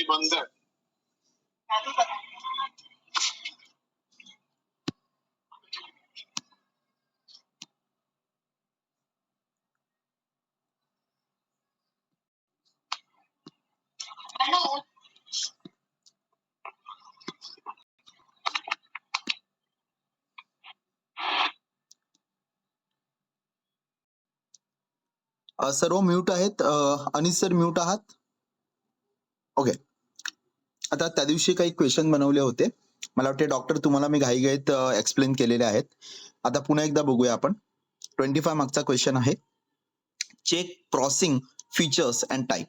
निबंधक सर्व म्यूट आहेत. Anis sir mute आहात. ओके. आता त्या दिवशी काही क्वेश्चन बनवले होते. मला वाटते डॉक्टर तुम्हाला मी घाईघाईत एक्सप्लेन केलेले आहेत. आता पुन्हा एकदा बघूया आपण. 25 मार्क्सचा क्वेश्चन आहे. Cheque crossing features and type.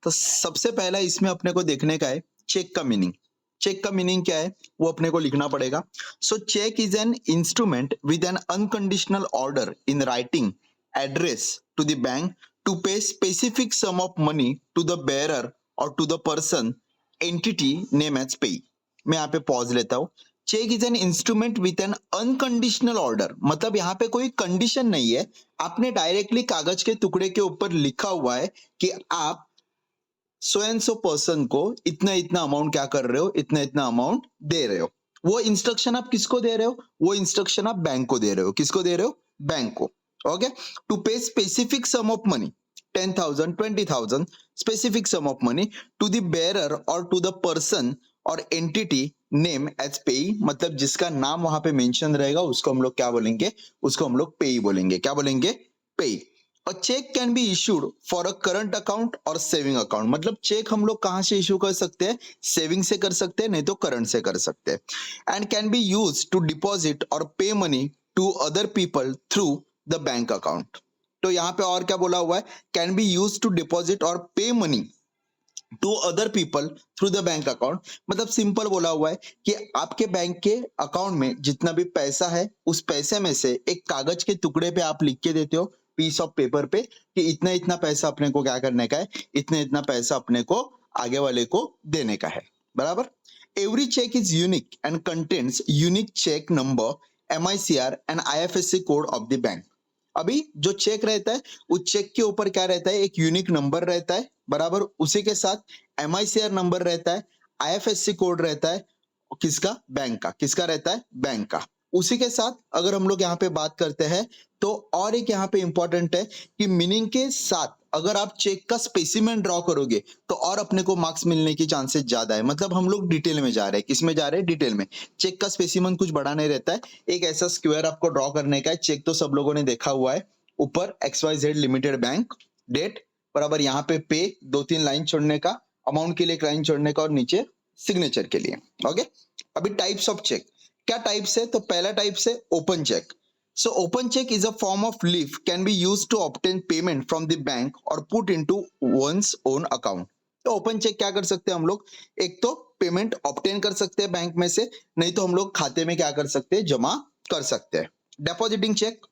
तो सबसे पहला इसमें अपने को देखने का है चेक का मीनिंग. चेक का मीनिंग क्या है वो अपने को लिखना पड़ेगा. So cheque is an instrument with an unconditional order in writing address to the bank to pay specific sum of money to the bearer और to the person entity name as pay. मैं यहाँ पे pause लेता हूँ. Cheque is an instrument with an unconditional order, मतलब यहाँ पे कोई कंडीशन नहीं है. आपने डायरेक्टली कागज के टुकड़े के ऊपर लिखा हुआ है कि आप सो एंड सो पर्सन को इतना इतना अमाउंट क्या कर रहे हो, इतना इतना अमाउंट दे रहे हो. वो इंस्ट्रक्शन आप किसको दे रहे हो? वो इंस्ट्रक्शन आप बैंक को दे रहे हो. किसको दे रहे हो? बैंक को. Okay. To pay specific sum of money 10,000 20,000 specific sum of money to the bearer और to the person or entity name as payee, मतलब जिसका नाम वहां पे मेंशन रहेगा उसको हम लोग क्या बोलेंगे? उसको हम लोग पेई बोलेंगे. क्या बोलेंगे? Payee. A cheque can be issued for a current account और सेविंग अकाउंट. मतलब चेक हम लोग कहां से इशू कर सकते हैं? सेविंग से कर सकते हैं, नहीं तो करंट से कर सकते हैं. And can be use to deposit or pay money to other people through the bank account. तो यहाँ पे और क्या बोला हुआ है? Can be use to deposit or pay money to other people through the bank account. मतलब simple बोला हुआ है कि आपके बैंक के अकाउंट में जितना भी पैसा है उस पैसे में से एक कागज के टुकड़े पे आप लिख के देते हो, पीस ऑफ पेपर पे, कि इतना इतना पैसा अपने को क्या करने का है, इतना इतना पैसा अपने को आगे वाले को देने का है. बराबर. Every cheque is unique and contains unique cheque number, MICR and IFSC code of the bank. अभी जो चेक रहता है उस चेक के ऊपर क्या रहता है? एक यूनिक नंबर रहता है. बराबर. उसी के साथ MICR नंबर रहता है, IFSC कोड रहता है. किसका? बैंक का. किसका रहता है? बैंक का. उसी के साथ अगर हम लोग यहाँ पे बात करते हैं तो और एक यहाँ पे इंपॉर्टेंट है कि मीनिंग के साथ अगर आप चेक का स्पेसिमेन ड्रॉ करोगे तो और अपने को मार्क्स मिलने की चांसेस ज्यादा है. मतलब हम लोग डिटेल में जा रहे हैं. किसमें जा रहे हैं? डिटेल में. चेक का स्पेसिमेन कुछ बड़ा नहीं रहता है. एक ऐसा स्क्वायर आपको ड्रॉ करने का है. चेक तो सब लोगों ने देखा हुआ है. ऊपर XYZ लिमिटेड बैंक, डेट, बराबर. यहाँ पे पे 2-3 लाइन छोड़ने का, अमाउंट के लिए एक लाइन छोड़ने का और नीचे सिग्नेचर के लिए. ओके. अभी टाइप्स ऑफ चेक क्या टाइप्स है? तो पहला टाइप्स है open cheque. So open check is a form of leaf can be used to obtain payment from the bank or put into one's own account. तो open check क्या कर सकते हैं हम लोग? एक तो पेमेंट ऑब्टेन कर सकते हैं बैंक में से, नहीं तो हम लोग खाते में क्या कर सकते हैं? जमा कर सकते हैं. Depositing cheque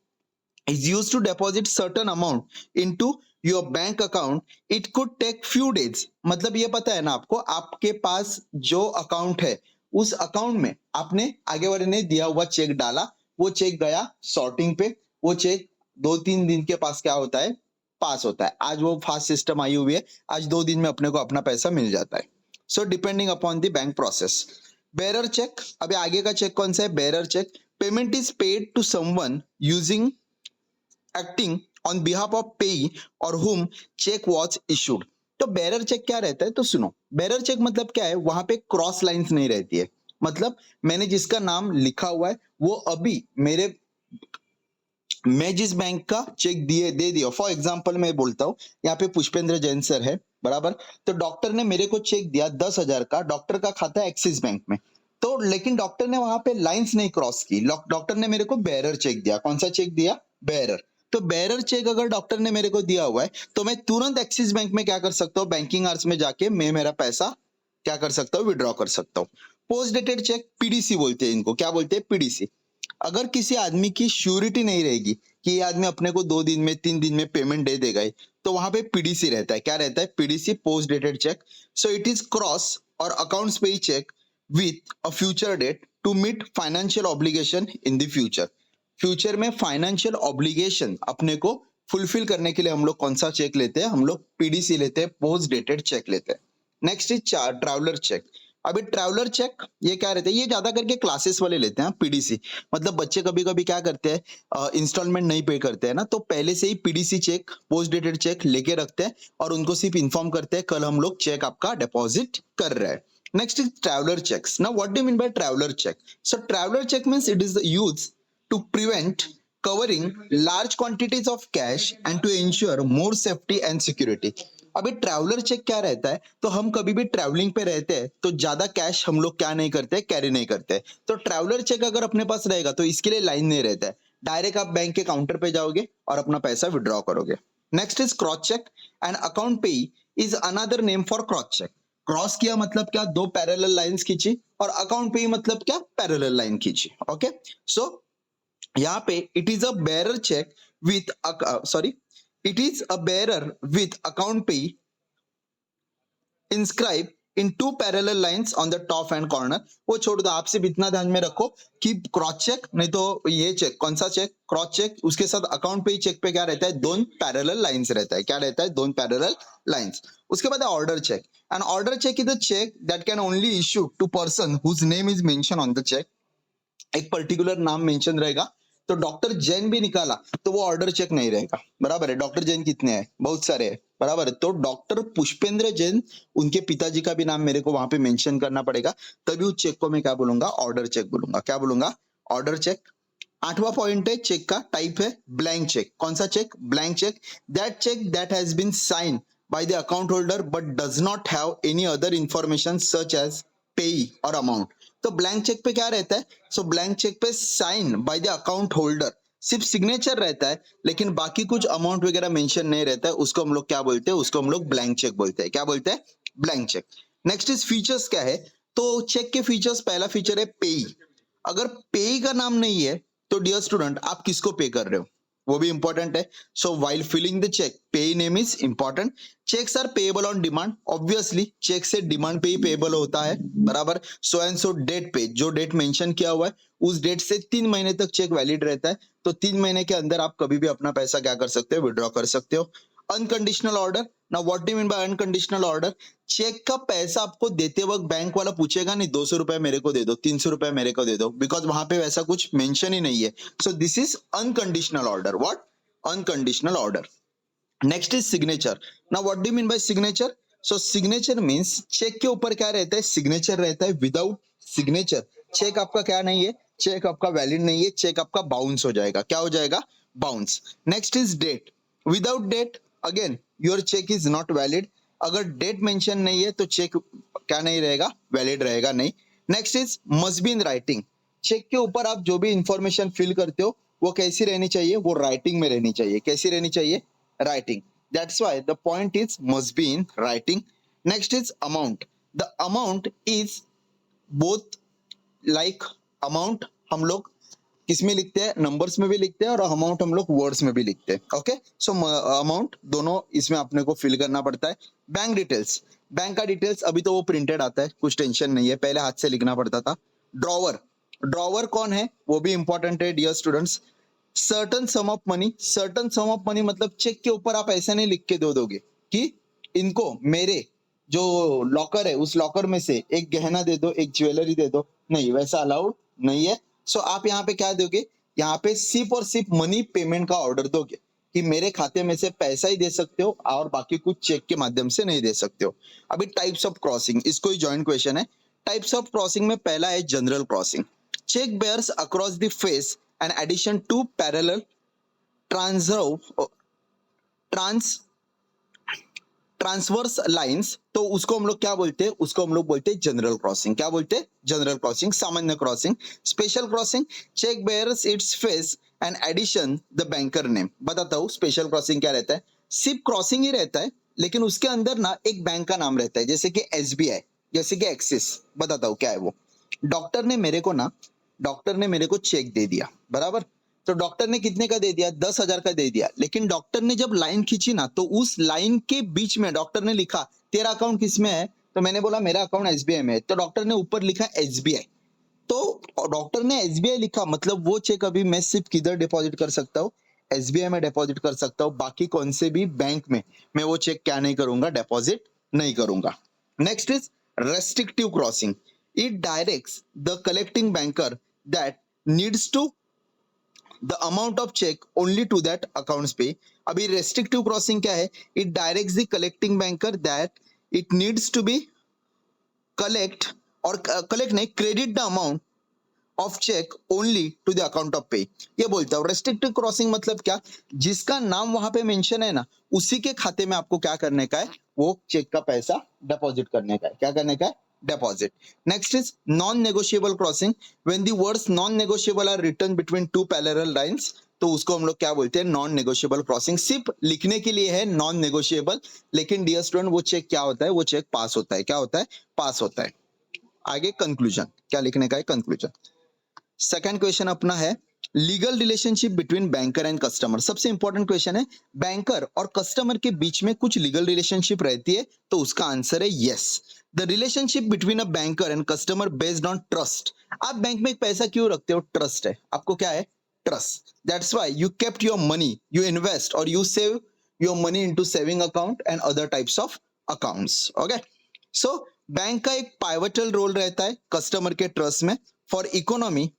is used to deposit certain amount into your bank account. It could take few days. मतलब ये पता है ना आपको, आपके पास जो अकाउंट है उस अकाउंट में आपने आगे वाले ने दिया हुआ चेक डाला, वो चेक गया सॉर्टिंग पे, वो चेक 2-3 दिन के पास क्या होता है? पास होता है. आज वो फास्ट सिस्टम आई हुई है, आज 2 दिन में अपने को अपना पैसा मिल जाता है. So depending upon the bank process. Bearer cheque. अभी आगे का चेक कौन सा है? Bearer cheque. Payment is paid to someone using acting on behalf of payee or whom cheque was issued. तो बेरर चेक क्या रहता है? तो सुनो, बेरर चेक मतलब क्या है? वहां पे क्रॉस लाइंस नहीं रहती है. मतलब मैंने जिसका नाम लिखा हुआ है वो अभी मैं जिस बैंक का चेक दे दिया. फॉर एग्जांपल मैं बोलता हूं, यहाँ पे पुष्पेंद्र जैन सर है. बराबर. तो डॉक्टर ने मेरे को चेक दिया 10,000 का. डॉक्टर का खाता है एक्सिस बैंक में. तो लेकिन डॉक्टर ने वहां पे लाइंस नहीं क्रॉस की. डॉक्टर ने मेरे को बेरर चेक दिया. कौन सा चेक दिया? बेरर. तो बेरर चेक अगर डॉक्टर ने मेरे को दिया हुआ है तो मैं तुरंत एक्सिस बैंक में क्या कर सकता हूँ? बैंकिंग आवर्स में जाके मैं मेरा पैसा क्या कर सकता हूँ? विड्रॉ कर सकता हूँ. पोस्ट डेटेड चेक, PDC बोलते हैं इनको. क्या बोलते हैं? PDC. अगर किसी आदमी की श्योरिटी नहीं रहेगी कि ये आदमी अपने को 2 दिन में 3 दिन में पेमेंट दे देगा, तो वहां पे PDC रहता है. क्या रहता है? PDC, post dated cheque. So it is cross or accounts pay cheque with a future date to meet financial obligation in the future. Future में फाइनेंशियल ऑब्लिगेशन अपने को फुलफिल करने के लिए हम लोग कौन सा चेक लेते हैं? हम लोग PDC लेते हैं, पोस्ट डेटेड चेक लेते हैं. Next is traveller cheque. अभी ट्रैवलर चेक ये क्या रहता है, ये ज्यादा करके क्लासेस वाले लेते हैं, पीडीसी। मतलब बच्चे कभी कभी क्या करते हैं, इंस्टॉलमेंट नहीं पे करते हैं ना, तो पहले से ही PDC cheque, post dated cheque लेके रखते हैं और उनको सिर्फ इन्फॉर्म करते हैं कल हम लोग चेक आपका डिपॉजिट कर रहे हैं। Next is traveller cheques. Now what do you mean by traveller cheque? So traveller cheque means it is use to prevent covering large quantities of cash and to ensure more safety and security। अभी traveller cheque क्या रहता है, तो हम कभी भी travelling पे रहते हैं तो ज्यादा कैश हम लोग क्या नहीं करते, कैरी नहीं करते। तो ट्रैवलर चेक अगर अपने पास रहेगा तो इसके लिए लाइन नहीं रहता है, डायरेक्ट आप बैंक के काउंटर पे जाओगे और अपना पैसा विड्रॉ करोगे। Next is cross cheque and account pay is another name for cross cheque. Cross किया मतलब क्या, दो पैरेलल लाइंस खींची, और अकाउंट पे मतलब क्या, पैरेलल लाइन खींची। ओके, सो यहाँ पे it is a bearer cheque with sorry it is a bearer with account pay inscribe in two parallel lines on the top and corner. वो छोड़ दो, आप सिर्फ इतना ध्यान में रखो कि क्रॉस चेक नहीं तो ये चेक, कौन सा चेक, क्रॉस चेक, उसके साथ अकाउंट पे चेक पे क्या रहता है, दोन पैरेलल लाइंस रहता है। क्या रहता है, दोन पैरेलल लाइंस। उसके बाद order cheque. And order cheque is a cheque that can only issue to person whose name is mention on the cheque. एक पर्टिकुलर नाम मेंशन रहेगा, तो डॉक्टर जैन भी निकाला तो वो ऑर्डर चेक नहीं रहेगा। बराबर है, डॉक्टर जैन कितने हैं, बहुत सारे हैं। बराबर है, तो डॉक्टर पुष्पेंद्र जैन, उनके पिताजी का भी नाम मेरे को वहां पे मेंशन करना पड़ेगा, तभी उस चेक को मैं क्या बोलूंगा, ऑर्डर चेक बोलूंगा। क्या बोलूंगा, ऑर्डर चेक। आठवां पॉइंट है चेक का टाइप है ब्लैंक चेक। कौन सा cheque, blank cheque. That cheque has been sign by the account holder but does not have any other information such as payee or amount. तो blank cheque पे क्या रहता है, सो ब्लैंक चेक पे sign by the account holder, सिर्फ signature रहता है लेकिन बाकी कुछ अमाउंट वगैरह मेंशन नहीं रहता है, उसको हम लोग क्या बोलते हैं, उसको हम लोग ब्लैंक चेक बोलते हैं। क्या बोलते हैं, blank cheque. Next is features क्या है, तो चेक के फीचर्स, पहला फीचर है पेई। अगर पेई का नाम नहीं है तो डियर स्टूडेंट आप किसको पे कर रहे हो, वो भी इंपॉर्टेंट है। So while filling the cheque payee name is important. Cheques are payable on demand, obviously cheque से डिमांड पे ही पेएबल होता है। बराबर, सो एंड सो डेट पे, जो डेट मेंशन किया हुआ है उस डेट से 3 महीने तक चेक वैलिड रहता है, तो 3 महीने के अंदर आप कभी भी अपना पैसा क्या कर सकते हो, विड्रॉ कर सकते हो। Unconditional order. Now what do you mean by unconditional order? Cheque का पैसा आपको देते वक्त बैंक वाला पूछेगा नहीं 200 रुपए मेरे को दे दो, 300 रुपए मेरे को दे दो, बिकॉज वहां पे वैसा कुछ मेंशन ही नहीं है। So this is unconditional order. What, unconditional order. Next is signature. Now what do you mean by signature? So signature means cheque के ऊपर क्या रहता है, सिग्नेचर रहता है। विदाउट सिग्नेचर चेक आपका क्या नहीं है, चेक आपका वैलिड नहीं है, चेक आपका बाउंस हो जाएगा। क्या हो जाएगा, bounce. Next is date. Without date again your cheque is not valid. अगर डेट मेंशन नहीं है तो चेक क्या नहीं रहेगा, वैलिड रहेगा नहीं। Next is must be in writing. Cheque के ऊपर आप जो भी इंफॉर्मेशन फिल करते हो वो कैसी रहनी चाहिए, वो राइटिंग में रहनी चाहिए। कैसी रहनी चाहिए, writing. That's why the point is must be in writing. Next is amount. The amount is both like amount हम लोग किस में लिखते हैं, नंबर्स में भी लिखते हैं, और अमाउंट हम लोग वर्ड्स में भी लिखते हैं। ओके, सो अमाउंट दोनों इसमें अपने को फिल करना पड़ता है। बैंक डिटेल्स, बैंक का डिटेल्स अभी तो वो प्रिंटेड आता है, कुछ टेंशन नहीं है, पहले हाथ से लिखना पड़ता था। ड्रॉवर, ड्रॉवर कौन है वो भी इंपॉर्टेंट है dear students. Certain sum of money, certain sum of money मतलब चेक के ऊपर आप ऐसा नहीं लिख के दे दोगे कि इनको मेरे जो लॉकर है उस लॉकर में से एक गहना दे दो, एक ज्वेलरी दे दो, नहीं वैसा अलाउड नहीं है। सो आप यहाँ पे क्या दोगे, यहाँ पे सिर्फ और सिर्फ मनी पेमेंट का ऑर्डर दोगे कि मेरे खाते में से पैसा ही दे सकते हो और बाकी कुछ चेक के माध्यम से नहीं दे सकते हो। अभी टाइप्स ऑफ क्रॉसिंग, इसको ही जॉइंट क्वेश्चन है। टाइप्स ऑफ क्रॉसिंग में पहला है general crossing. Cheque bears across the face an addition to parallel trans transverse lines, तो उसको हम लोग क्या बोलते हैं, उसको हम लोग बोलते हैं जनरल क्रॉसिंग। क्या बोलते हैं, जनरल क्रॉसिंग, सामान्य crossing. Special crossing, cheque bears its face and addition the banker name. बताता हूँ स्पेशल क्रॉसिंग क्या रहता है। सिर्फ क्रॉसिंग ही रहता है लेकिन उसके अंदर ना एक बैंक का नाम रहता है, जैसे कि एसबीआई, जैसे कि एक्सिस। बताता हूँ क्या है वो। डॉक्टर ने मेरे को चेक दे दिया, बराबर, तो डॉक्टर ने कितने का दे दिया, 10,000 का दे दिया। लेकिन डॉक्टर ने जब लाइन खींची ना तो उस लाइन के बीच में डॉक्टर ने लिखा तेरा अकाउंट किस में है, तो मैंने बोला मेरा अकाउंट एसबीआई में है, तो डॉक्टर ने ऊपर लिखा एसबीआई। तो डॉक्टर ने एसबीआई लिखा मतलब वो चेक अभी मैं सिर्फ किधर डिपॉजिट कर सकता हूँ, एसबीआई में डिपॉजिट कर सकता हूँ। बाकी कौन से भी बैंक में मैं वो चेक क्या नहीं करूंगा, डिपॉजिट नहीं करूंगा। Next is restrictive crossing. It directs the collecting banker that needs to the amount of check only to that accounts pay. अभी restrictive crossing क्या है? It directs the collecting banker that it needs to be collect और collect नहीं credit the amount of cheque only to the account of payee. ये बोलता हूँ restrictive crossing मतलब क्या, जिसका नाम वहां पे मेंशन है ना उसी के खाते में आपको क्या करने का है, वो चेक का पैसा डिपॉजिट करने का है. क्या करने का है? Deposit. Next is non negotiable crossing. When the words non negotiable are written between two parallel lines, तो उसको हम लोग क्या बोलते हैं? Non negotiable crossing. सिर्फ लिखने के लिए है नॉन नेगोशिएबल, लेकिन डियर स्टूडेंट वो चेक क्या होता है? वो चेक पास होता है. क्या होता है? पास होता है. आगे कंक्लूजन क्या लिखने का है? कंक्लूजन. सेकंड क्वेश्चन अपना है legal relationship between banker and customer. सबसे इंपॉर्टेंट क्वेश्चन है, बैंकर और कस्टमर के बीच में कुछ लीगल रिलेशनशिप रहती है, तो उसका आंसर है yes. The relationship between a banker and customer based on trust. आप बैंक में पैसा क्यों रखते हो? ट्रस्ट है. आपको क्या है? Trust. That's why you kept your money, you invest और you save your money into saving account and other types of accounts. Okay, so bank का एक पाइवटल रोल रहता है कस्टमर के ट्रस्ट में. For economy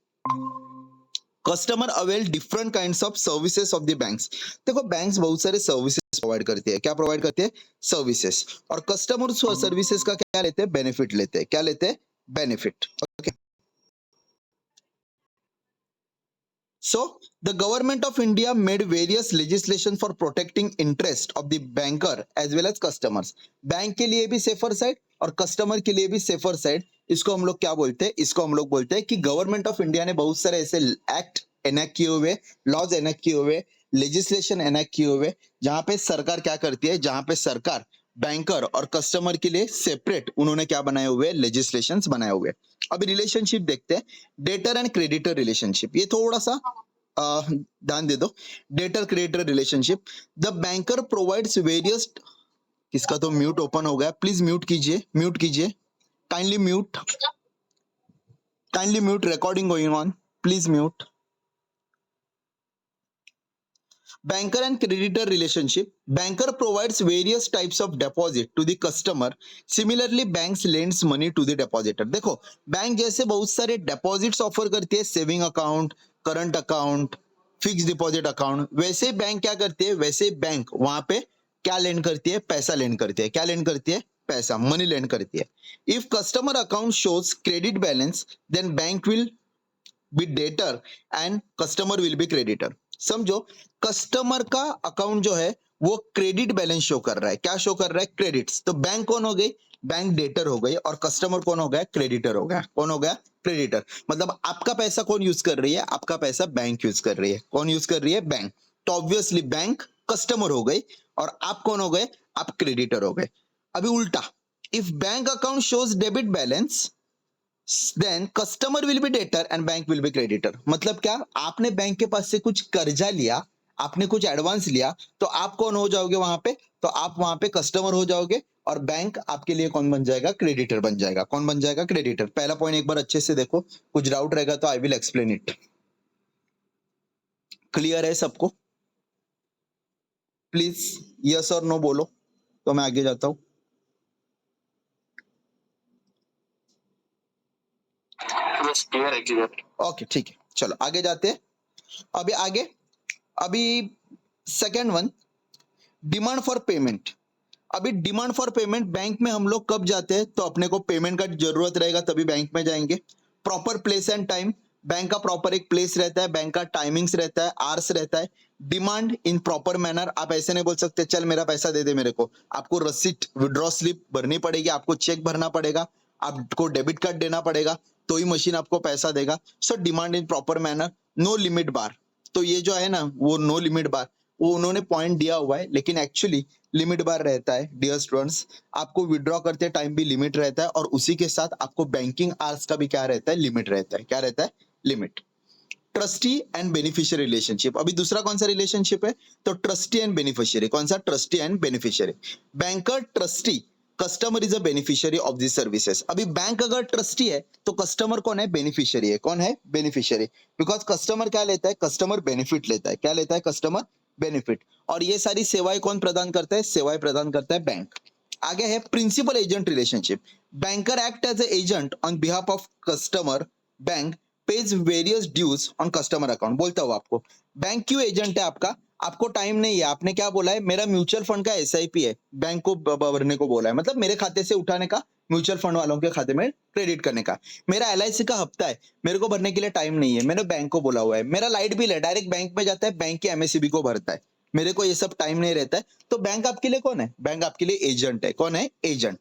customer avail different kinds of services of the banks. देखो banks बहुत सारे services provide करती है. क्या प्रोवाइड करती है? सर्विसेज. और कस्टमर सर्विसेज का क्या लेते हैं? बेनिफिट लेते हैं. क्या लेते हैं? Benefit. Okay, so the government of India made various legislation for protecting interest of the banker as well as customers. Bank के लिए भी सेफर साइड और कस्टमर के लिए भी सेफर साइड. इसको हम लोग क्या बोलते हैं? इसको हम लोग बोलते हैं कि गवर्नमेंट ऑफ इंडिया ने बहुत सारे ऐसे एक्ट एनेक्ट किए हुए, लॉज एनेक्ट किए हुए, लेजिस्लेशन एनेक्ट किए हुए, जहां पे सरकार क्या करती है, जहां पे सरकार बैंकर और कस्टमर के लिए सेपरेट उन्होंने क्या बनाए हुए? लेजिस्लेशंस बनाए हुए. अभी रिलेशनशिप देखते हैं, डेटर एंड क्रेडिटर रिलेशनशिप. ये थोड़ा सा ध्यान दे दो. Debtor creditor relationship. The banker provides various. किसका तो म्यूट ओपन हो गया, प्लीज म्यूट कीजिए, म्यूट कीजिए. Kindly mute, kindly mute, recording going on, please mute. Banker and creditor relationship. Banker provides various types of deposit to the customer. Similarly, banks lends money to the depositor. देखो bank जैसे बहुत सारे deposits offer करती है, saving account, current account, fix deposit account. वैसे bank क्या करती है? वैसे बैंक वहां पे क्या लेंड करती है? पैसा लेंड करती है. क्या लेंड करती है? पैसा, मनी लेंड करती है. If customer account shows credit balance, then bank will be debtor and customer will be creditor. समझो, कस्टमर का अकाउंट जो है वो क्रेडिट बैलेंस शो कर रहा है. क्या शो कर रहा है? क्रेडिट्स. तो बैंक कौन हो गई? बैंक डेटर हो गई. और कस्टमर कौन हो गया? क्रेडिटर हो गया. कौन हो गया? क्रेडिटर. मतलब आपका पैसा कौन यूज कर रही है? आपका पैसा बैंक यूज कर रही है. कौन यूज कर रही है? बैंक. तो ऑब्वियसली बैंक कस्टमर हो गई और आप कौन हो गए? आप क्रेडिटर हो गए. अभी उल्टा, if bank account shows debit balance, then customer will be debtor and bank will be creditor. मतलब क्या? आपने बैंक के पास से कुछ कर्जा लिया, आपने कुछ एडवांस लिया, तो आप कौन हो जाओगे वहां पे? तो आप वहां पे कस्टमर हो जाओगे और बैंक आपके लिए कौन बन जाएगा? क्रेडिटर बन जाएगा. कौन बन जाएगा? क्रेडिटर. पहला पॉइंट एक बार अच्छे से देखो, कुछ डाउट रहेगा तो I will explain it. Clear है सबको? प्लीज यस और नो बोलो तो मैं आगे जाता हूं. क्लियर है, क्लियर. ओके ठीक है, चलो आगे जाते हैं. अभी आगे, अभी second one, demand for payment. अभी डिमांड फॉर पेमेंट बैंक में हम लोग कब जाते हैं? तो अपने को पेमेंट का जरूरत रहेगा तभी बैंक में जाएंगे. Proper place and time. Bank का प्रॉपर एक प्लेस रहता है, बैंक का टाइमिंग्स रहता है, आवर्स रहता है. Demand in proper manner. आप ऐसे नहीं बोल सकते चल मेरा पैसा दे दे मेरे को. आपको रसीट, विड्रॉ स्लिप भरनी पड़ेगी, आपको चेक भरना पड़ेगा, आपको डेबिट कार्ड देना पड़ेगा, तो ही मशीन आपको पैसा देगा. So demand in proper manner. No limit बार. तो ये जो है ना वो नो लिमिट बार, वो उन्होंने पॉइंट दिया हुआ है, लेकिन एक्चुअली लिमिट बार रहता है डियर स्टूडेंट्स. आपको विड्रॉ करते टाइम भी लिमिट रहता है और उसी के साथ आपको बैंकिंग आवर्स का भी क्या रहता है? लिमिट रहता है. क्या रहता है? Limit. Trustee and beneficiary relationship. अभी दूसरा कौन सा रिलेशनशिप है? तो ट्रस्टी एंड बेनिफिशियरी. कौन सा? Trustee and beneficiary. Banker trustee, customer is a beneficiary of this services. अभी बैंक अगर ट्रस्टी है तो कस्टमर कौन है? बेनिफिशियरी है. कौन है? बेनिफिशियरी. बिकॉज कस्टमर क्या लेता है? कस्टमर बेनिफिट लेता है. क्या लेता है? Customer benefit. और ये सारी सेवाएं कौन प्रदान करता है? सेवाएं प्रदान करता है बैंक. आगे है principal agent relationship. Banker act as a agent on behalf of customer. Bank pays various dues on customer account. बोलता हूँ आपको, बैंक क्यों एजेंट है आपका? आपको टाइम नहीं है, आपने क्या बोला है, मेरा म्यूचुअल फंड का एसआईपी है, बैंक को भरने को बोला है, मतलब मेरे खाते से उठाने का, म्यूचुअल फंड वालों के खाते में क्रेडिट करने का. मेरा एलआईसी का हफ्ता है, मेरे को भरने के लिए टाइम नहीं है, मैंने बैंक को बोला हुआ है. मेरा लाइट बिल है, डायरेक्ट बैंक में जाता है, बैंक के एमएससीबी को भरता है, मेरे को ये सब टाइम नहीं रहता है. तो बैंक आपके लिए कौन है? बैंक आपके लिए एजेंट है. कौन है? Agent.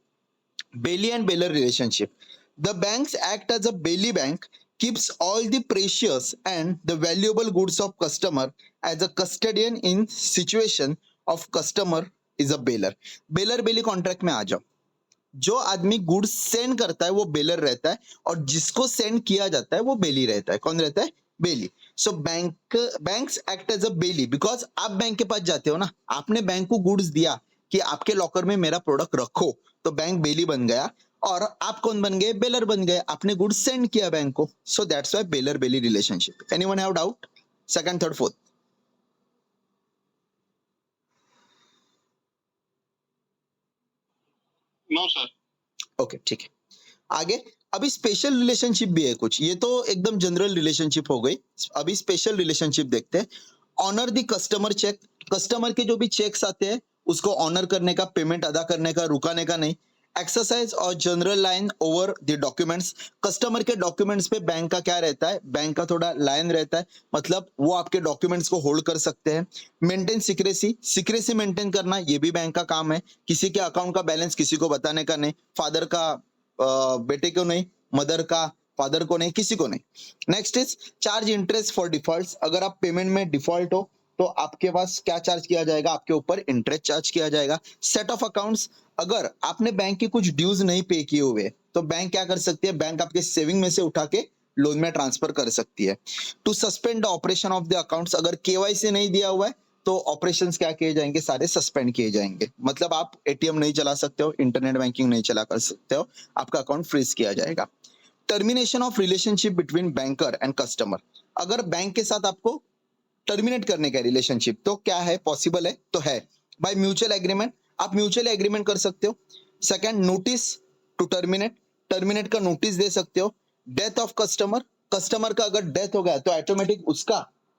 Bailey and Baylor relationship. The banks act as a Bailey bank, keeps all the precious and the valuable goods of customer as a custodian in situation of customer is a bailor. Bailor Bailey contract में आ जाओ. जो आदमी goods send करता है वो baler रहता है, और जिसको सेंड किया जाता है वो बेली रहता है. कौन रहता है? Bailee. So banks act as a bailee because आप बैंक के पास जाते हो ना, आपने बैंक को गुड्स दिया कि आपके लॉकर में मेरा प्रोडक्ट रखो, तो बैंक बेली बन गया, और आप कौन बन गए? बेलर बन गए. आपने गुड्स सेंड किया बैंक को. So that's why bailor bailee relationship. Anyone have doubt? Second, third, fourth? No sir. Okay, ठीक है. आगे अभी स्पेशल रिलेशनशिप भी है कुछ. ये तो एकदम जनरल रिलेशनशिप हो गई. अभी स्पेशल रिलेशनशिप देखते हैं. Honour the customer cheque. Customer के जो भी चेक्स आते हैं उसको ऑनर करने का, पेमेंट अदा करने का, रुकाने का नहीं. एक्सरसाइज और general line over the documents. Customer के डॉक्यूमेंट्स पे बैंक का क्या रहता है? बैंक का थोड़ा लाइन रहता है, मतलब वो आपके डॉक्यूमेंट्स को होल्ड कर सकते हैं. Maintain secrecy. सिक्रेसी मेंटेन करना ये भी बैंक का काम है. किसी के अकाउंट का बैलेंस किसी को बताने का नहीं. फादर का बेटे को नहीं, मदर का फादर को नहीं, किसी को नहीं. Next is charge interest for default. अगर आप पेमेंट में डिफॉल्ट हो तो आपके पास क्या चार्ज किया जाएगा? आपके ऊपर इंटरेस्ट चार्ज किया जाएगा. Set of accounts. अगर आपने बैंक के कुछ ड्यूज नहीं पे किए हुए तो बैंक क्या कर सकती है? बैंक आपके सेविंग में से उठा के लोन में ट्रांसफर कर सकती है. To suspend the operation of the accounts. अगर केवाईसी नहीं दिया हुआ है तो ऑपरेशंस क्या किए जाएंगे? सारे सस्पेंड किए जाएंगे. मतलब आप एटीएम नहीं चला सकते हो, इंटरनेट बैंकिंग नहीं चला कर सकते हो, आपका अकाउंट फ्रीज किया जाएगा. Termination of relationship between banker and customer. अगर बैंक के साथ आपको टर्मिनेट करने का रिलेशनशिप, तो क्या है? पॉसिबल है? तो है. By mutual agreement. आप म्यूचुअल एग्रीमेंट कर सकते हो. Second, notice to terminate. Terminate का नोटिस दे सकते हो. Death of customer. कस्टमर का अगर डेथ हो गया तो ऑटोमेटिक उसका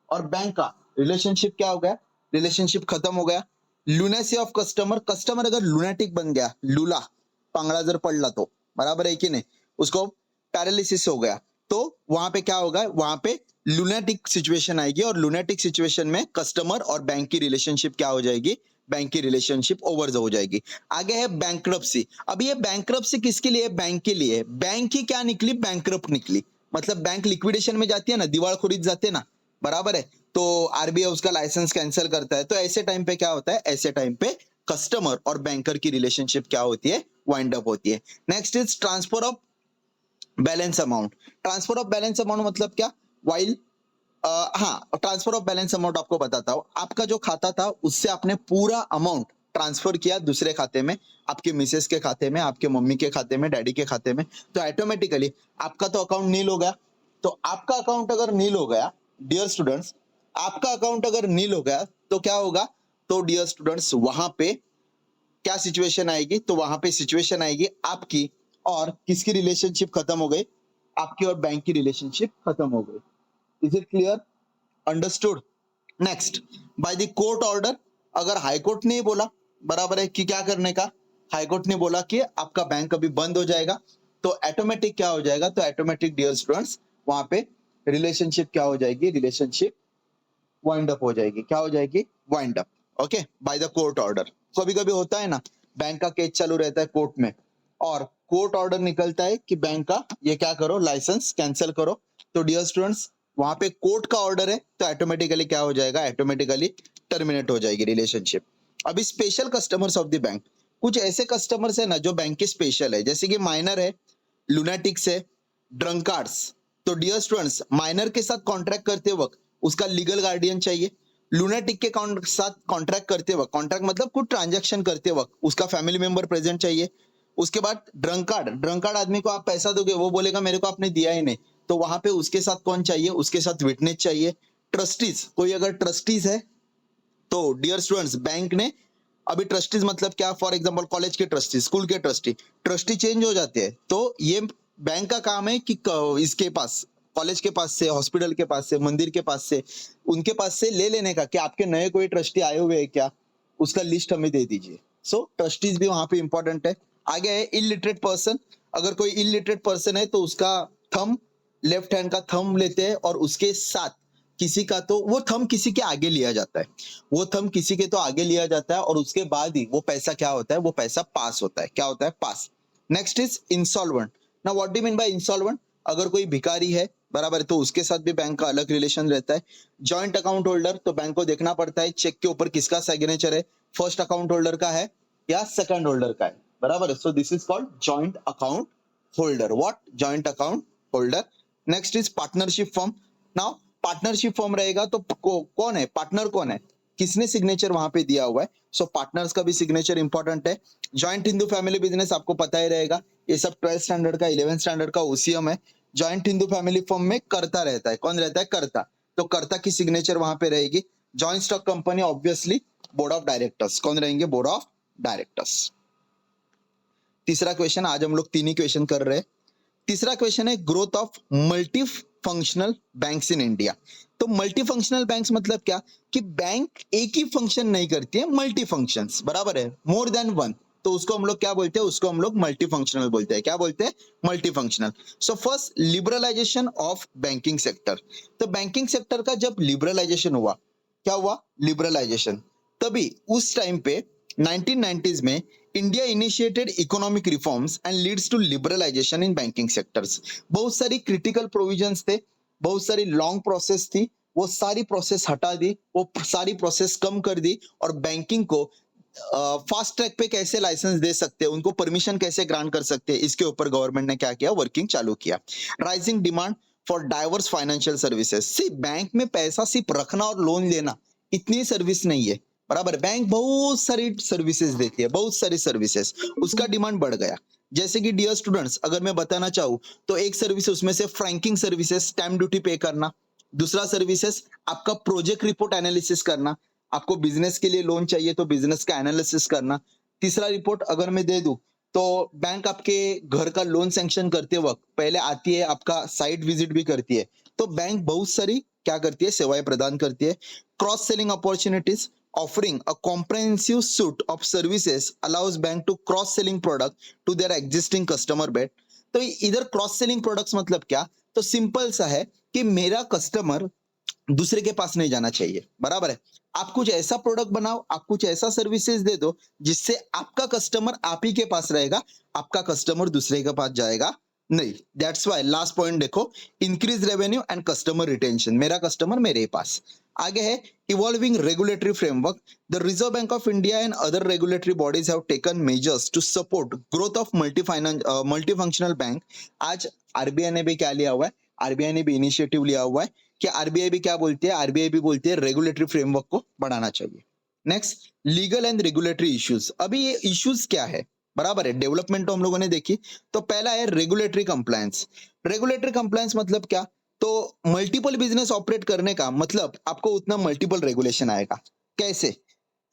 और बैंक का रिलेशनशिप क्या हो गया? रिलेशनशिप खत्म हो गया. लुनेसी ऑफ कस्टमर. कस्टमर अगर लुनेटिक बन गया, लूला, पांगड़ा जर पडला तो, बराबर है कि नहीं, उसको पैरालिसिस हो गया, तो वहां पे क्या होगा? वहां पे लुनेटिक सिचुएशन आएगी, और लुनेटिक सिचुएशन में कस्टमर और बैंक की रिलेशनशिप क्या हो जाएगी? बैंक की रिलेशनशिप ओवर हो जाएगी. आगे है बैंक्रप्सी. अब ये बैंक्रप्सी किसके लिए? बैंक के लिए. बैंक ही क्या निकली? बैंक्रप्ट निकली. मतलब बैंक लिक्विडेशन में जाती है ना, दिवाळखोरीत जाते ना, बराबर है, तो आरबीआई उसका लाइसेंस कैंसिल करता है. तो ऐसे टाइम पे क्या होता है? ऐसे टाइम पे कस्टमर और बैंकर की रिलेशनशिप क्या होती है? वाइंड अप होती है. Next is transfer of balance amount. Transfer of balance amount मतलब क्या? वाइल हाँ, ट्रांसफर ऑफ बैलेंस अमाउंट आपको बताता हूँ. आपका जो खाता था उससे आपने पूरा अमाउंट ट्रांसफर किया दूसरे खाते में, आपके मिसेस के खाते में, आपके मम्मी के खाते में, डैडी के खाते में, तो ऑटोमेटिकली आपका तो अकाउंट नील हो गया. तो आपका अकाउंट अगर नील हो गया, डियर स्टूडेंट्स, आपका अकाउंट अगर नील हो गया तो क्या होगा? तो डियर स्टूडेंट्स, वहां पे क्या सिचुएशन आएगी? तो वहां पे सिचुएशन आएगी आपकी और किसकी रिलेशनशिप खत्म हो गई? आपकी और बैंक की रिलेशनशिप खत्म हो गई. Is it clear? Understood? Next, by the court order. अगर हाई कोर्ट ने बोला, बराबर है, कि क्या करने का, हाई कोर्ट ने बोला कि आपका बैंक अभी बंद हो जाएगा, तो ऑटोमेटिक क्या हो जाएगा? तो ऑटोमेटिक डियर स्टूडेंट्स, वहां पे रिलेशनशिप क्या हो जाएगी? रिलेशनशिप वाइंड अप हो जाएगी. क्या हो जाएगी? Wind up. Okay, by the court order. कभी कभी होता है ना, बैंक का केस चालू रहता है कोर्ट में, और कोर्ट ऑर्डर निकलता है कि बैंक का ये क्या करो, लाइसेंस कैंसिल करो. तो डियर स्टूडेंट्स, वहां पे कोर्ट का ऑर्डर है, तो ऑटोमेटिकली क्या हो जाएगा? ऑटोमेटिकली टर्मिनेट हो जाएगी रिलेशनशिप. अभी special customers of the bank. कुछ ऐसे कस्टमर्स है ना जो बैंक के स्पेशल है, जैसे कि माइनर है, लुनेटिक्स है, ड्रंकार्ड्स. तो डियर स्टूडेंट्स, माइनर के साथ कॉन्ट्रैक्ट करते वक्त उसका लीगल गार्डियन चाहिए. लुनेटिक के साथ कॉन्ट्रैक्ट करते वक्त, कॉन्ट्रैक्ट मतलब कुछ ट्रांजैक्शन करते वक्त उसका फैमिली मेंबर प्रेजेंट चाहिए. उसके बाद ड्रंकार्ड. ड्रंकार्ड आदमी को आप पैसा दोगे, वो बोलेगा मेरे को आपने दिया ही नहीं, तो वहां पे उसके साथ कौन चाहिए? उसके साथ विटनेस चाहिए. ट्रस्टीज. कोई अगर ट्रस्टीज है तो डियर स्टूडेंट्स, बैंक ने अभी ट्रस्टीज मतलब क्या, फॉर एग्जांपल कॉलेज के ट्रस्टी, स्कूल के ट्रस्टी, ट्रस्टी चेंज हो जाते हैं, तो ये बैंक का काम है कि इसके पास, कॉलेज के पास से, हॉस्पिटल के पास से, मंदिर के पास से, उनके पास से ले लेने का कि आपके नए कोई ट्रस्टी आए हुए हैं क्या, उसका लिस्ट हमें दे दीजिए। सो ट्रस्टीज भी वहां पे इंपॉर्टेंट है। आगे है इलिटरेट पर्सन। अगर कोई इलिटरेट पर्सन है तो उसका थंब, लेफ्ट हैंड का थंब लेते हैं और उसके साथ किसी का, तो वो थंब किसी के आगे लिया जाता है, वो थंब किसी के तो आगे लिया जाता है और उसके बाद ही वो पैसा क्या होता है, वो पैसा पास होता है। क्या होता है? पास। Next is insolvent. ना what do mean by insolvent? अगर कोई भिखारी है, बराबर है, तो उसके साथ भी बैंक का अलग रिलेशन रहता है। जॉइंट अकाउंट होल्डर, तो बैंक को देखना पड़ता है चेक के ऊपर किसका सिग्नेचर है, फर्स्ट अकाउंट होल्डर का है या सेकंड होल्डर का है, बराबर है। So this is called joint account holder. What? Joint account holder. Next is partnership firm. Now partnership form रहेगा तो कौन है पार्टनर, कौन है, किसने सिग्नेचर वहां पे दिया हुआ है। सो पार्टनर्स का भी सिग्नेचर इंपॉर्टेंट है। जॉइंट हिंदू फैमिली बिजनेस आपको पता ही रहेगा, ये सब 12th स्टैंडर्ड का, 11th स्टैंडर्ड का ओसीएम है। जॉइंट हिंदू फैमिली फॉर्म में कर्ता रहता है, कौन रहता है? कर्ता। तो कर्ता की सिग्नेचर वहां पे रहेगी। Joint stock company obviously board of directors, कौन रहेंगे? Board of directors. तीसरा क्वेश्चन, आज हम लोग 3 ही क्वेश्चन कर रहे हैं। तीसरा क्वेश्चन है growth of multi functional banks in India. तो मल्टी फंक्शनल बैंक्स मतलब क्या, कि बैंक एक ही फंक्शन नहीं करती है, मल्टी फंक्शंस, बराबर है, मोर देन वन, तो उसको हम लोग क्या बोलते हैं? उसको हम लोग मल्टी फंक्शनल बोलते हैं। क्या बोलते हैं? Multi functional. So first, liberalisation of banking sector. तो बैंकिंग सेक्टर का जब लिबरलाइजेशन हुआ, क्या हुआ? लिबरलाइजेशन। तभी उस टाइम पे 1990s में India initiated economic reforms and leads to liberalisation in banking sectors. बहुत सारी क्रिटिकल प्रोविजंस थे, बहुत सारी लॉन्ग प्रोसेस थी, वो सारी प्रोसेस हटा दी, वो सारी प्रोसेस कम कर दी, और बैंकिंग को फास्ट ट्रैक पे कैसे लाइसेंस दे सकते हैं, उनको परमिशन कैसे ग्रांट कर सकते हैं, इसके ऊपर गवर्नमेंट ने क्या किया? वर्किंग चालू किया। Rising demand for diverse financial services. See bank में पैसा सिर्फ रखना और लोन लेना इतनी सर्विस नहीं है, बराबर। बैंक बहुत सारी सर्विसेज देती है, बहुत सारी सर्विसेज, उसका डिमांड बढ़ गया। जैसे कि डियर स्टूडेंट्स, अगर मैं बताना चाहूँ तो एक सर्विस उसमें से फ्रैंकिंग सर्विसेज, स्टैम्प ड्यूटी पे करना। दूसरा सर्विसेज आपका प्रोजेक्ट रिपोर्ट एनालिसिस करना, आपको बिजनेस के लिए लोन चाहिए तो बिजनेस का एनालिसिस करना। तीसरा रिपोर्ट अगर मैं दे दूं तो बैंक आपके घर का लोन सैंक्शन करते वक्त पहले आती है, आपका साइट विजिट भी करती है। तो बैंक बहुत सारी क्या करती है? सेवाएं प्रदान करती है। Cross selling opportunities, offering a comprehensive suite of services allows bank to cross selling product to their existing customer base। तो इधर क्रॉस सेलिंग प्रोडक्ट्स मतलब क्या? तो सिंपल सा है कि मेरा कस्टमर दूसरे के पास नहीं जाना चाहिए, बराबर है। आप कुछ ऐसा प्रोडक्ट बनाओ, आप कुछ ऐसा सर्विसेज दे दो जिससे आपका कस्टमर आप ही के पास रहेगा, आपका कस्टमर दूसरे के पास जाएगा नहीं। दैट्स वाई लास्ट पॉइंट देखो, increase revenue and customer retention, मेरा कस्टमर मेरे पास। आगे है evolving regulatory framework. The reserve bank of India and other regulatory bodies have taken measures to support growth of multi functional bank. आज RBI ने भी क्या लिया हुआ है? आरबीआई ने भी इनिशिएटिव लिया हुआ है कि आरबीआई भी क्या बोलती है? आरबीआई भी बोलती है रेगुलेटरी फ्रेमवर्क को बढ़ाना चाहिए। Next, legal and regulatory issues. अभी ये इश्यूज क्या है, बराबर है, डेवलपमेंट तो हम लोगों ने देखी। तो पहला है रेगुलेटरी कंप्लायंस। रेगुलेटरी कंप्लायंस मतलब क्या? तो मल्टीपल बिजनेस ऑपरेट करने का मतलब आपको उतना मल्टीपल रेगुलेशन आएगा। कैसे?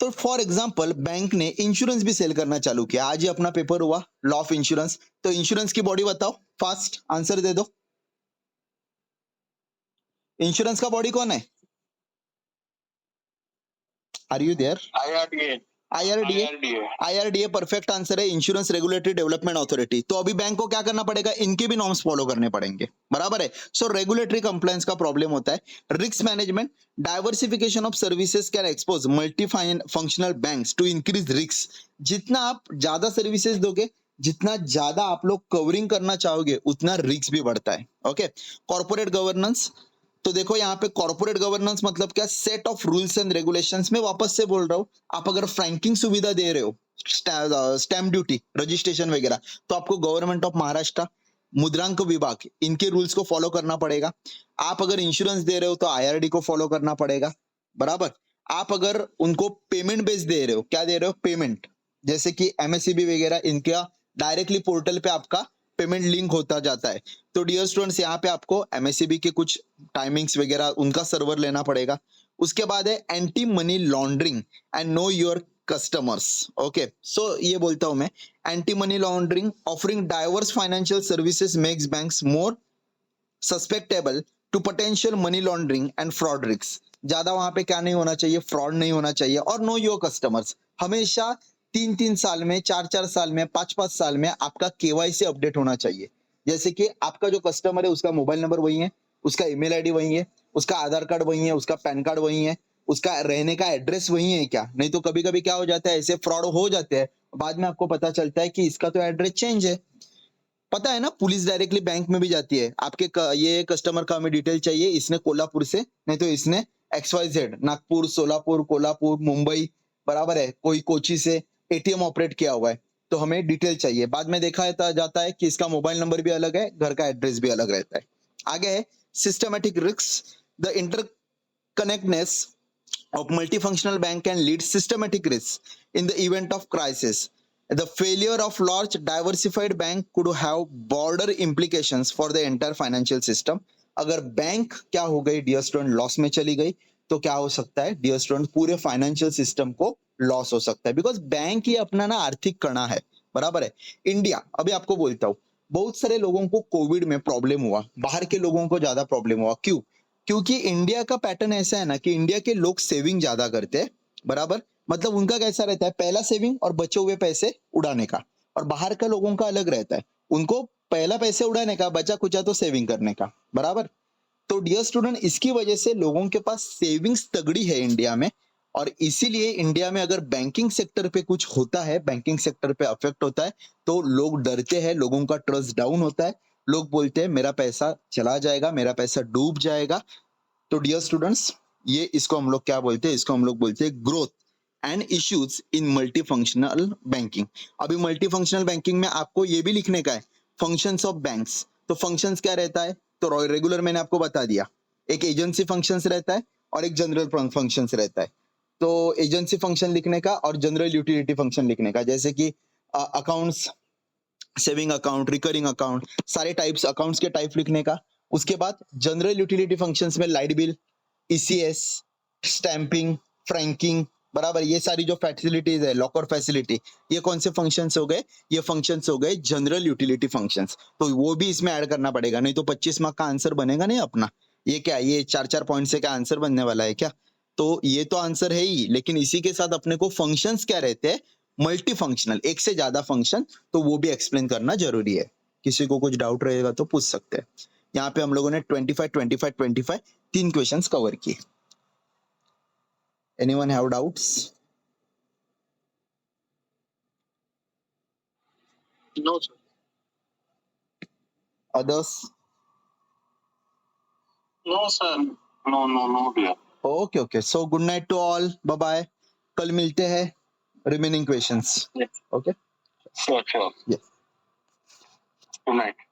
तो फॉर एग्जांपल बैंक ने इंश्योरेंस भी सेल करना चालू किया, आज ही अपना पेपर हुआ लॉ ऑफ इंश्योरेंस। तो इंश्योरेंस की बॉडी बताओ, फास्ट आंसर दे दो। इंश्योरेंस का बॉडी कौन है? Are you there? IRDA IRDA. IRDA IRDA perfect answer है, इंश्योरेंस रेगुलेटरी डेवलपमेंट अथॉरिटी। तो अभी बैंक को क्या करना पड़ेगा? इनके भी नॉर्म्स फॉलो करने पड़ेंगे, बराबर है। सो रेगुलेटरी कंप्लायंस का प्रॉब्लम होता है। Risk management, diversification of services can expose multi functional banks to increase risk. जितना आप ज्यादा सर्विसेज दोगे, जितना ज्यादा आप लोग कवरिंग करना चाहोगे, उतना रिस्क भी बढ़ता है। ओके। कॉर्पोरेट गवर्नेंस, तो देखो यहाँ पे कॉर्पोरेट गवर्नेंस मतलब क्या? Set of rules and regulations. में वापस से बोल रहा हूँ, आप अगर फ्रैंकिंग सुविधा दे रहे हो, स्टैम्प ड्यूटी, रजिस्ट्रेशन वगैरह, तो आपको गवर्नमेंट ऑफ महाराष्ट्र, मुद्रांक विभाग, इनके रूल्स को फॉलो करना पड़ेगा। आप अगर इंश्योरेंस दे रहे हो तो आईआरडी को फॉलो करना पड़ेगा, बराबर। आप अगर उनको पेमेंट बेस दे रहे हो, क्या दे रहे हो? पेमेंट, जैसे कि एमएससीबी वगैरह, इनका डायरेक्टली पोर्टल पे आपका पेमेंट लिंक होता जाता है। तो डियर स्टूडेंट्स, यहाँ पे आपको एमएससीबी के कुछ टाइमिंग्स वगैरह, उनका सर्वर लेना पड़ेगा। उसके बाद है anti money laundering and know your customers. Okay, so ये बोलता हूं मैं, anti money laundering offering diverse financial services makes banks more susceptible to potential money laundering and fraud risk. ज्यादा वहां पे क्या नहीं होना चाहिए, फ्रॉड नहीं होना चाहिए. और नो योर कस्टमर्स, हमेशा 3-3 साल में, 4-4 साल में, 5-5 साल में आपका केवाईसी अपडेट होना चाहिए. जैसे कि आपका जो कस्टमर है उसका मोबाइल नंबर वही है, उसका ईमेल आईडी वही है, उसका आधार कार्ड वही है, उसका पैन कार्ड वही है, उसका रहने का एड्रेस वही है क्या. नहीं तो कभी कभी क्या हो जाता है, ऐसे फ्रॉड हो जाते हैं, बाद में आपको पता चलता है कि इसका तो एड्रेस चेंज है. पता है ना, पुलिस डायरेक्टली बैंक में भी जाती है. आपके ये कस्टमर का हमें डिटेल चाहिए, इसने कोल्हापुर से, नहीं तो इसने XYZ नागपुर, सोलापुर, कोल्हापुर, मुंबई, बराबर है, कोई कोची से एटीएम ऑपरेट किया हुआ है, तो हमें डिटेल चाहिए. बाद में देखा जाता है कि इसका मोबाइल नंबर भी अलग है, घर का एड्रेस भी अलग रहता है. आगे है systematic risk. The interconnectedness of multifunctional bank can lead systematic risks in the event of crisis. The failure of large diversified bank could have broader implications for the entire financial system. अगर bank क्या हो गई dear student, loss में चली गई, तो क्या हो सकता है डियर स्टूडेंट, पूरे फाइनेंशियल सिस्टम को लॉस हो सकता है. बिकॉज बैंक ही अपना ना आर्थिक कणा है, बराबर है. इंडिया, अभी आपको बोलता हूँ, बहुत सारे लोगों को कोविड में प्रॉब्लम हुआ, बाहर के लोगों को ज्यादा प्रॉब्लम हुआ. क्यों? क्योंकि इंडिया का पैटर्न ऐसा है ना कि इंडिया के लोग सेविंग ज्यादा करते हैं, बराबर. मतलब उनका कैसा रहता है, पहला सेविंग और बचे हुए पैसे उड़ाने का. और बाहर का लोगों का अलग रहता है, उनको पहला पैसे उड़ाने का, बचा कुचा तो सेविंग करने का, बराबर. तो डियर स्टूडेंट, इसकी वजह से लोगों के पास सेविंग्स तगड़ी है इंडिया में. और इसीलिए इंडिया में अगर बैंकिंग सेक्टर पे कुछ होता है, बैंकिंग सेक्टर पे अफेक्ट होता है, तो लोग डरते हैं, लोगों का ट्रस्ट डाउन होता है. लोग बोलते हैं मेरा पैसा चला जाएगा, मेरा पैसा डूब जाएगा. तो डियर स्टूडेंट्स, ये इसको हम लोग क्या बोलते हैं, इसको हम लोग बोलते हैं growth and issues in multi functional banking. अभी मल्टी फंक्शनल बैंकिंग में आपको ये भी लिखने का है, फंक्शंस ऑफ बैंक्स. तो फंक्शंस क्या रहता है, तो रेगुलर मैंने आपको बता दिया, एक एजेंसी फंक्शंस रहता है और एक जनरल फंक्शंस रहता है. तो एजेंसी फंक्शन लिखने का और जनरल यूटिलिटी फंक्शन लिखने का, जैसे कि accounts, saving account, recurring account, सारे टाइप्स अकाउंट्स के टाइप लिखने का. उसके बाद जनरल यूटिलिटी फंक्शंस में light bill, ECS, stamping, franking, बराबर, ये सारी जो फैसिलिटीज है, लॉकर फैसिलिटी, ये कौन से फंक्शंस हो गए, ये फंक्शंस हो गए जनरल यूटिलिटी फंक्शंस. तो वो भी इसमें ऐड करना पड़ेगा, नहीं तो 25 मार्क का आंसर बनेगा नहीं अपना. ये क्या, ये 4-4 पॉइंट से क्या आंसर बनने वाला है क्या? तो ये तो आंसर है ही, लेकिन इसी के साथ अपने को फंक्शंस क्या रहते हैं, मल्टी फंक्शनल, एक से ज्यादा फंक्शन, तो वो भी एक्सप्लेन करना जरूरी है. किसी को कुछ डाउट रहेगा तो पूछ सकते हैं. यहाँ पे हम लोगों ने 25, 25, 25 तीन क्वेश्चंस कवर किए. Anyone have doubts? No sir. Others? No sir. No no no dear. Okay okay, so good night to all, bye bye. कल मिलते हैं remaining questions. Okay, sure sure. Yes. Good night.